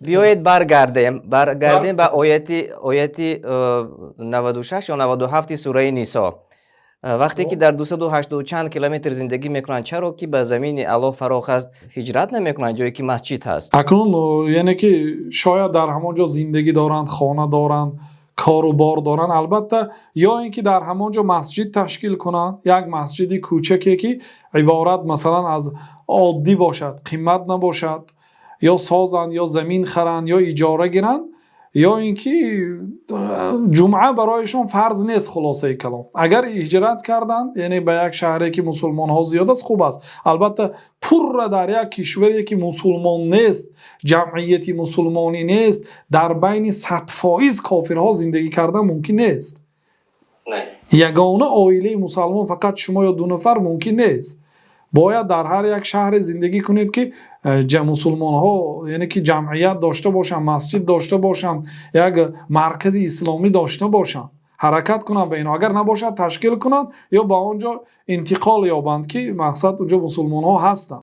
بیایید برگردیم به آیت 96 یا 97 سوره نیسا. وقتی که در 280 و چند کیلومتر زندگی میکنن، چرا که به زمین الله فراخ است هجرت نمیکنن جایی که مسجد هست؟ اکنون یعنی که شاید در همانجا زندگی دارند، خانه دارند، کار و بار دارند، البته یا اینکه در همانجا مسجد تشکیل کنند، یک مسجدی کوچکی که عبارت مثلا از عادی باشد، قیمت نباشد، یا سازند یا زمین خرند یا اجاره گیرند، یا اینکه جمعه برایشان فرض نیست. خلاصه کلام اگر هجرت کردند یعنی به یک شهری که مسلمان ها زیاد است، خوب است. البته پر در یک کشوری که مسلمان نیست، جمعیتی مسلمانی نیست، در بین 100% کافرها زندگی کردن ممکن نیست. یگانه عائله مسلمان فقط شما یا 2 نفر ممکن نیست. باید در هر یک شهر زندگی کنید که مسلمان ها یعنی که جمعیت داشته باشن، مسجد داشته باشن، یک مرکز اسلامی داشته باشن، حرکت کنن به اینا. اگر نباشد تشکیل کنن یا با اونجا انتقال یابند که مقصد اونجا مسلمان ها هستند.